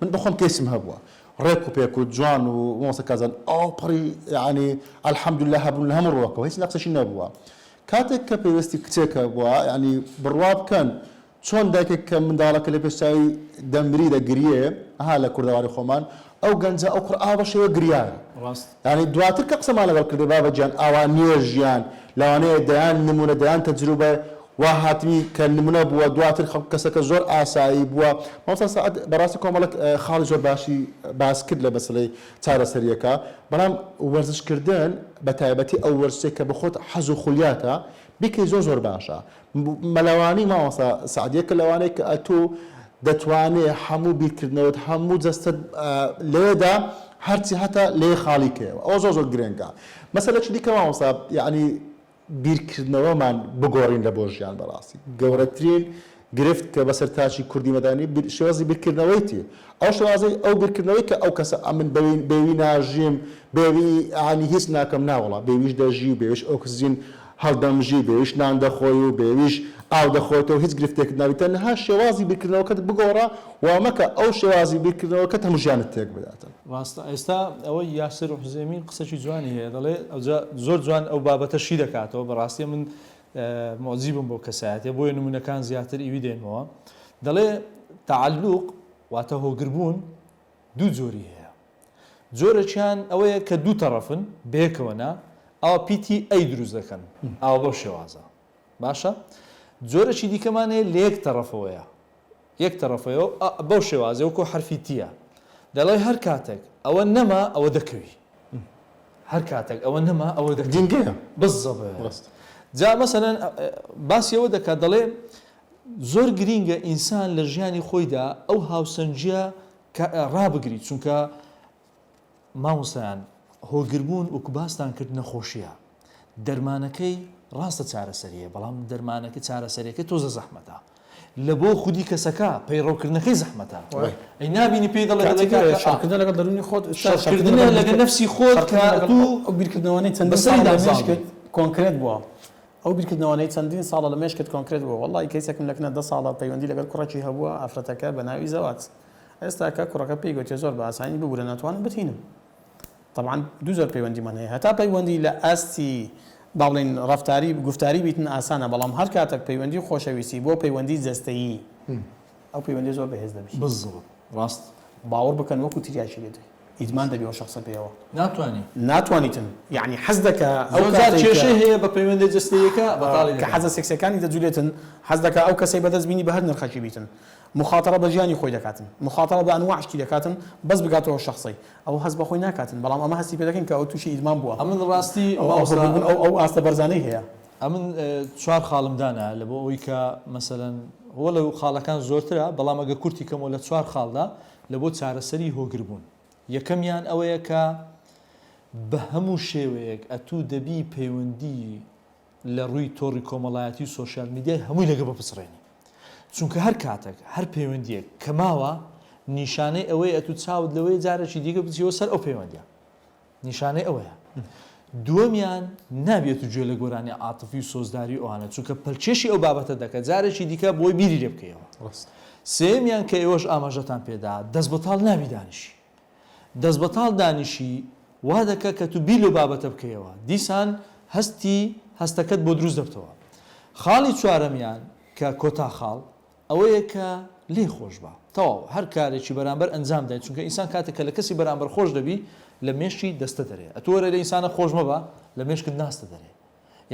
من بخۆم کەسم هەبووە ڕێک و پێک و جوان و مۆسە کازان ئەو پڕی ینی الحەمدولله هەبوون لە هەموو ڕۆکەوە هیچ نەقسەشی نەبووە کاتێک کە پێویستی کچێکە بووە ینی بڕوا بکەن چۆن دایکێک کە منداڵەکە لە پێشچاوی دەمری دەگریێ ئەها لە کوردەواری خۆمان ئەو گەنجە ئەو قورئا بەشێوە گریان ینی دواتر کە قسەمان لەگەڵ کردی بابەجیان ئاوا نییە ژیان لەوانەیە دەیان نمونە دەیان تەجروبە وا هاتمی کە نمونە بووە دواتر کەسەکە زۆر ئاسایی بووە مامۆستا سەعەد بەڕاستی کۆمەڵک خاڵی زۆر باشی باس کرد لە مەسەلەی چارەسەریەکە بەڵام وەرزشکردن بە تایبەتی ئەو وەرزشتێک کە بخۆت حەز و خولیاتە بیکەی زۆر باشە مەلەوانی مامۆستا سەعەدیەکە لەوانەیە کە ئەتۆ دەتوانێت هەموو بیرکردنەوەت هەموو جەستت لێدا هەرچی هەتا لێ خاڵی کەوە ئەوە زۆر گرنگە مەسەلەی دیکە مامۆستا یعنی بیرکردنەوەمان بگۆڕین لە بۆ ژیان بەڕاستی گەورەترین گرفت کە بەسەر تاچی کوردی مەدانی شێوازی بیرکردنەوەیتی ئەو شێوازەی ئەو بیرکردنەوەی کە ئەو کەسە ئەمن بێوی ناژیم بێوی ینی هیچ ناکەم ناوەڵا بێویش دەژی و بێویش ئۆکسجین هەڵدەمژی بێویش نان دەخۆی و بێویش ئاو دەخۆیتەوە هیچ گرفتێک ناوی تەنها شێوازی بیرکردنەوەکەت بگۆڕە و مەکە ئەو شێوازی بیرکردنەوەکە هەموو ژیانت تێک بداتن ڕاستە ئێستا ئەوەی یاسر و حوزێمی قسەی جوانی هەیە دەڵێ زۆر جوان ئەو بابەتەشی دەکاتەوە بەڕاستی من مۆزیبم بۆ کەسایەتێ بۆیە نمونونەکان زیاتر ئیوی دێنەوە دەڵێ تعلق واتە هۆگربوون دوو جۆری هەیە جۆرەکیان ئەوەیە کە دوو تەڕەفن بێکەوەنا ئەوە پیتی ئەی دروست دەکەن ئەوە بەو شێوازە باشە جۆرەی دیکەمانەیە لە یەک تەڕەفەوەیە یەک تەڕەفەوە بەو شێوازە وەکو حرفی تیە دەڵێ هەر کاتێک ئەوە نەما ئەوە دەکەوی هەر کاتێک ئەوە نەما ئەوە جنگەیە بەست جا مەسەلەن باسیەوە دەکات دەڵێ زۆر گرینگە ئینسان لە ژیانی خۆیدا ئەو هاوسەنجیە ڕابگری چونکە مامۆستایان هۆگربوون وەکو باستان کرد نەخۆشیە دەرمانەکەی ڕاستە چارەسەریە بەڵام دەرمانەکە چارەسەریەکە تۆزە زەحمەتە لە بۆ خودی کەسەکە پەیڕەوکردنەکەی زەحمەتە ئەی نابینی پێی دەڵێ شەڕکردن لەگەڵ دەرونی خۆت شەڕکردنە لەگەڵ نەفسی خۆت کە ئەو بیرکردنەوەی چەندین ساڵ لە مێشکت کۆنکرێت بووە ئەو بیرکردنەوەی چەندین ساڵە لە مێشکت کۆنکرێت بووە وەڵی کەیسێکم لەکنە 10 ساڵە پەیوەندی لەگەڵ کوڕێکی هەبووە ئافرەتەکە بە ناوی زەواج ئێستا کە کوڕەکە پێی گوتێ زۆر بە ئاسانی ببوورە ناتوانم بتینم طبعا دوو زۆر پەیوەندیمان هەیە هەتا پەیوەندی لە ئاستی باڵین ڕفتاری گفتاری بیتن ئاسانە بەڵام هەر کاتێک پەیوەندی خۆشەویستی بۆ پەیوەندی جەستەیی ئەو پەیوەندی زۆر بەهێز دەبێت بزڵ ڕاست باوەڕ بکەن وەکو تریاشی لێت ئیدمان دەبێ ئەو شخصە پێەوە ناتوانیتن یعنی حەز دەکە ئەو کێشەی هەیە بە پەیوەندی جەستەییەکە بەتاڵی کە حەزە سێکسەکانی دەجولێتن حەز دەکە ئەو کەسەی بەدەست بینی بە هەر نرخەکی بیتن مخاطرە بە ژیانی خۆی دەکاتن مخاطرە بە ئەنواعشتی دەکاتن بەس بگاتەوە شخصی ئەو هەز بە خۆی ناکاتن بەڵام ئەمە هەستی پێ دەکەن کە ئەو تووشی ئیدمان بووە ئەمن ڕاستی ئەو ئاستە بەرزانەی هەیە ئەمن چوار خاڵمدانە لە بۆ ئەوی کە مەسەلەن وە لەو خاڵەکان زۆرترە بەڵام ئەگە کورتی کەمەوە لە چوار خاڵدا لە بۆ چارەسەری هۆگربوون یەکەمیان ئەوەیە کە بە هەموو شێوەیەک ئەتوو دەبی پەیوەندی لە ڕووی تۆڕی کۆمەڵایەتی و سۆشیال میدیای هەمووی لەگە بپسڕێنی چونکە هەر کاتێک هەر پەیوەندیەک کەماوە نیشانەی ئەوەی ئەتوو چاوت لەوەی جارێکی دیگە بچیەوە سەر ئەو پەیوەندیە نیشانەی ئەوەیە دووەمیان نابێت و گوێ لە گۆرانی عاتفی و سۆزداری ئەوانە چونکە پەلچێشی ئەو بابەتە دەکات جارێکی دیکە بۆی بیری لێ بکەیەوە سێمیان کە ئێوەش ئاماژەتان پێدا دەست بەتاڵ نابی دانیشی دەست بەتاڵ دانیشی وا دەکە کە تو بیر لە بابەتە بکەیەوە دیسان هەستەکەت بۆ دروست دەبتەوە خاڵی چوارەمیان کە کۆتا خاڵ ئەوەیە کە لێ خۆش بە تەواو هەر کارێکی بەرامبەر ئەنجام دای چونکە ئینسان کاتێک کە لە کەسی بەرامبەر خۆش دەبی لە مێشی دەستە دەرێ ئەتوەرە لە ئینسانە خۆش مەبە لە مێشکت ناستە دەرێ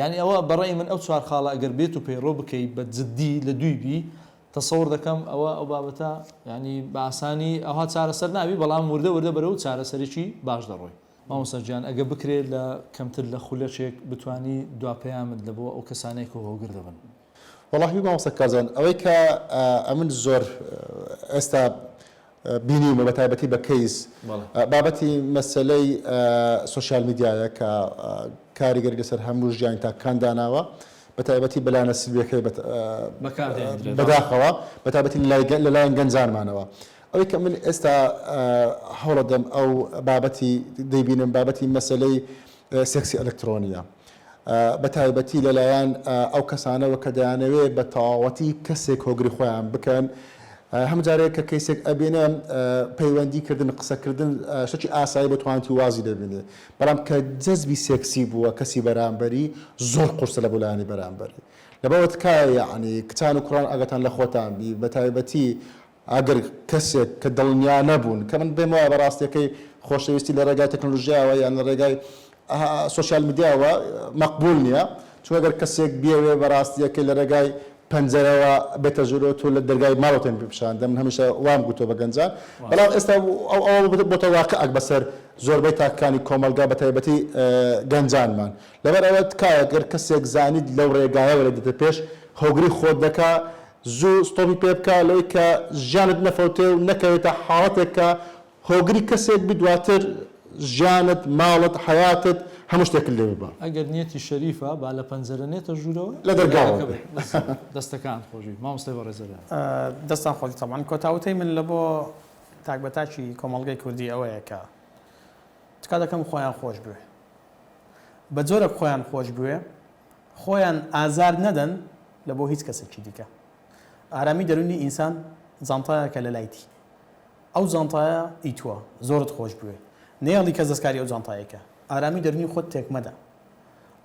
یعنی ئەوە بەڕێی من ئەو چوار خاڵە ئەگەر بێت و پەیڕۆ بکەی بە جددی لە دووی بی تەسەوڕ دەکەم ئەو بابەتە ینی بە ئاسانی ئەوها چارەسەر ناوی بەڵام وردە بەرەو چارەسەرێکی باش دەڕۆی مامۆستا گیان ئەگە بکرێت لە کەمتر لە خولەچێک بتانی دواپەیامت لە بۆ ئەو کەسانەی کە هۆگر دەبن وەڵاهی مامۆستا کازان ئەوەی کە ئەمن زۆر ئێستا بینیمە بە تایبەتی بە کەیس بابەتی مەسەلەی سۆشیال میدیایە کە کاریگەری لەسەر هەموو ژیانی تاکانداناوە بە تایبەتی بەلانە سلویەکەی بەداخەوە بە تایبەتی لەلایەن گەنجانمانەوە ئەوەی کە من ئێستا هەوڵە دەم ئەو بابەتی دەیبینم بابەتی مەسەلەی سێکسی ئەلکترۆنیە بە تایبەتی لەلایەن ئەو کەسانەوە کە دەیانەوێت بە تەواوەتی کەسێک هۆگری خۆیان بکەن هەموو جارێک کە کەیسێک ئەبێنە پەیوەندیکردن قسەکردن شتێکی ئاسایی بەتوانێتی وازی دەبێنێ بەڵام کە جەزبی سێکسی بووە کەسی بەرامبەری زۆر قورسە لە بۆلایانی بەرامبەری لەبەوە تکایە یعنی کتان و کوڕان ئاگاتان لە خۆتان بی بە تایبەتی ئەگەر کەسێک کە دڵنیا نەبوون کە من بێمەوە بەڕاستیەکەی خۆشەویستی لە ڕێگای تەکنۆلۆژیاوە یان لە ڕێگای سوسیال میدیاوە مەقبول نییە چون ئەگەر کەسێک بێوێ بەڕاستیەکەی لە ڕێگای پەنجەرەوە بێتە ژوورەوە تۆ لە دەرگای ماڵەوەتەن بپشاندە من هەمیشە وام گوتۆ بە گەنجان بەڵام ئێستا ئەوە بۆتە واقعک بەسەر زۆربەی تاکانی کۆمەلگا بە تایبەتی گەنجانمان لەبەر ئەوە تکایە گەر کەسێک زانیت لەو ڕێگایەوە لە دێتە پێش هۆگری خۆت دەکا زوو ستۆپی پێ بکە لەوەی کە ژیانت نەفەوتێ و نەکەوێتە حاڵەتێک کە هۆگری کەسێک بی دواتر ژیانت ماڵت حیاتت هەموو شتێک لێ بە ئەگەر نیەتی شەریفە با لە پەنجەرە نێتە ژوورەوە لە دەرگاوە دەستەکان خۆشی مامۆستای بەڕێزەرە دەستان خۆشی تەمان کۆتاوتەی من لە بۆ تاکبەتاکی کۆمەڵگەی کوردی ئەوەیە کە تکا دەکەم خۆیان خۆش بوێ بە جۆرە خۆیان خۆش بوێ خۆیان ئازار نەدەن لە بۆ هیچ کەسێکی دیکە ئارامی دەرونی ئینسان جانتایەکە لە لایتی ئەو جانتایە ئیتووە زۆرت خۆش بوێ نێڵی کەس دەستکاری ئەو جانتایەکە ئارامی دەرونی خۆت تێکمەدە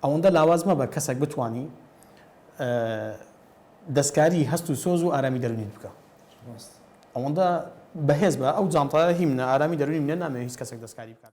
ئەوەندە لاوازمە بە کەسێک بتوانی دەستکاری هەست و سۆز و ئارامی دەرونیت بکە ئەوەندە بەهێز بە ئەو جانتایە هی منە ئارامی دەرونی منە نامێ هیچ کەسێک دەستکاری بکات